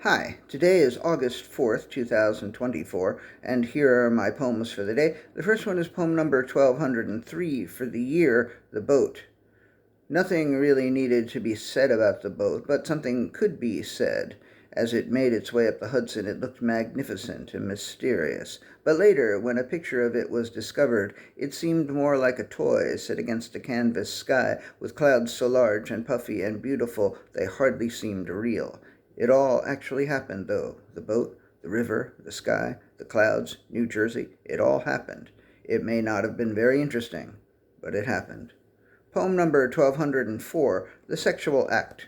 Hi, today is August 4th, 2024, and here are my poems for the day. The first one is poem number 1203 for the year, The Boat. Nothing really needed to be said about the boat, but something could be said. As it made its way up the Hudson, it looked magnificent and mysterious. But later, when a picture of it was discovered, it seemed more like a toy set against a canvas sky with clouds so large and puffy and beautiful they hardly seemed real. It all actually happened, though. The boat, the river, the sky, the clouds, New Jersey, it all happened. It may not have been very interesting, but it happened. Poem number 1204, The Sexual Act.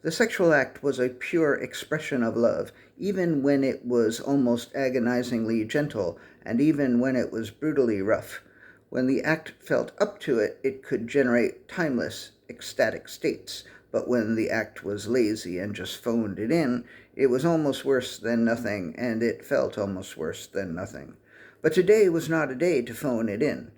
The sexual act was a pure expression of love, even when it was almost agonizingly gentle, and even when it was brutally rough. When the act felt up to it, it could generate timeless, ecstatic states, but when the act was lazy and just phoned it in, it was almost worse than nothing, and it felt almost worse than nothing. But today was not a day to phone it in.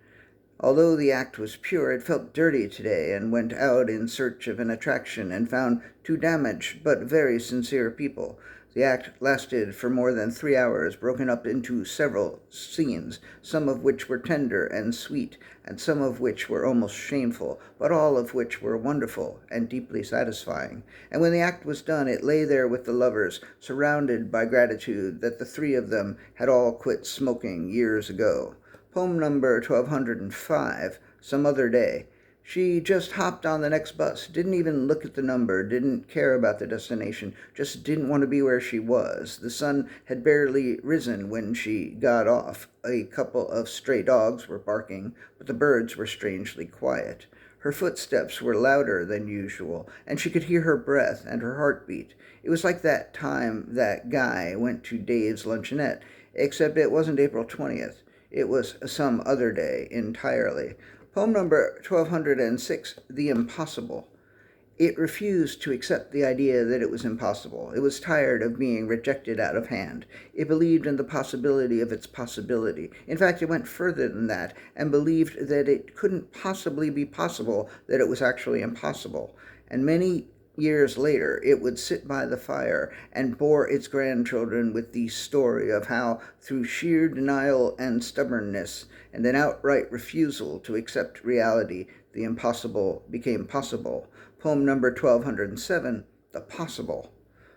Although the act was pure, it felt dirty today and went out in search of an attraction and found two damaged but very sincere people. The act lasted for more than 3 hours, broken up into several scenes, some of which were tender and sweet, and some of which were almost shameful, but all of which were wonderful and deeply satisfying. And when the act was done, it lay there with the lovers, surrounded by gratitude that the three of them had all quit smoking years ago. Poem number 1205, Some Other Day. She just hopped on the next bus, didn't even look at the number, didn't care about the destination, just didn't want to be where she was. The sun had barely risen when she got off. A couple of stray dogs were barking, but the birds were strangely quiet. Her footsteps were louder than usual, and she could hear her breath and her heartbeat. It was like that time that guy went to Dave's luncheonette, except it wasn't April 20th. It was some other day entirely. Poem number 1206, The Impossible. It refused to accept the idea that it was impossible. It was tired of being rejected out of hand. It believed in the possibility of its possibility. In fact, it went further than that and believed that it couldn't possibly be possible, that it was actually impossible. And many years later, it would sit by the fire and bore its grandchildren with the story of how, through sheer denial and stubbornness, and an outright refusal to accept reality, the impossible became possible. Poem number 1207, The Possible.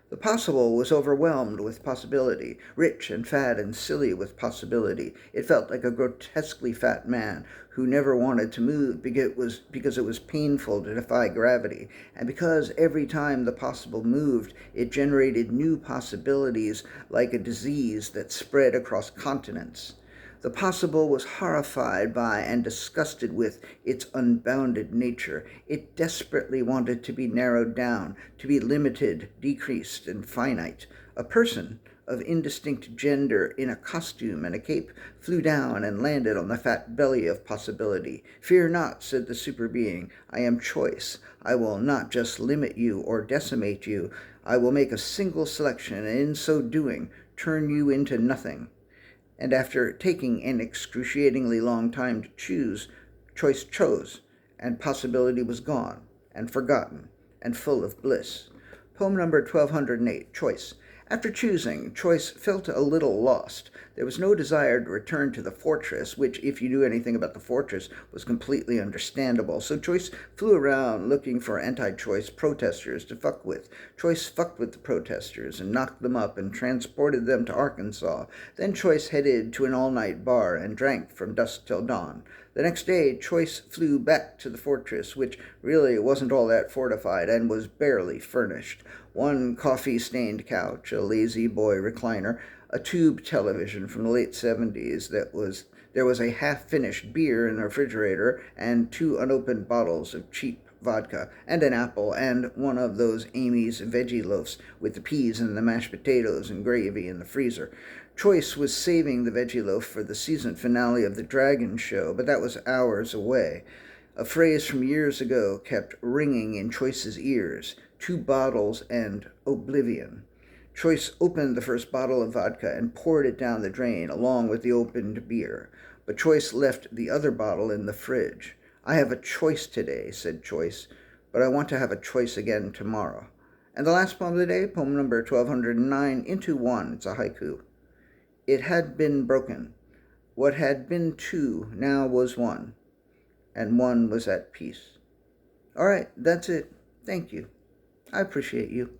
The possible was overwhelmed with possibility, rich and fat and silly with possibility. It felt like a grotesquely fat man who never wanted to move because it was painful to defy gravity, and because every time the possible moved, it generated new possibilities like a disease that spread across continents. The possible was horrified by and disgusted with its unbounded nature. It desperately wanted to be narrowed down, to be limited, decreased, and finite. A person of indistinct gender in a costume and a cape flew down and landed on the fat belly of possibility. "Fear not," said the super being. "I am choice. I will not just limit you or decimate you. I will make a single selection, and in so doing, turn you into nothing." And after taking an excruciatingly long time to choose, choice chose, and possibility was gone, and forgotten, and full of bliss. Poem number 1208, Choice. After choosing, Choice felt a little lost. There was no desire to return to the fortress, which, if you knew anything about the fortress, was completely understandable. So Choice flew around looking for anti-choice protesters to fuck with. Choice fucked with the protesters and knocked them up and transported them to Arkansas. Then Choice headed to an all-night bar and drank from dusk till dawn. The next day, Choice flew back to the fortress, which really wasn't all that fortified and was barely furnished. One coffee-stained couch, a lazy boy recliner, a tube television from the late 70s there was a half-finished beer in the refrigerator, and two unopened bottles of cheap vodka, and an apple, and one of those Amy's veggie loaves with the peas and the mashed potatoes and gravy in the freezer. Choice was saving the veggie loaf for the season finale of the Dragon Show, but that was hours away. A phrase from years ago kept ringing in Choice's ears: 2 bottles and oblivion. Choice opened the first bottle of vodka and poured it down the drain along with the opened beer. But Choice left the other bottle in the fridge. "I have a choice today," said Choice, "but I want to have a choice again tomorrow." And the last poem of the day, poem number 1209, Into One. It's a haiku. It had been broken. What had been two now was one, and one was at peace. All right, that's it. Thank you. I appreciate you.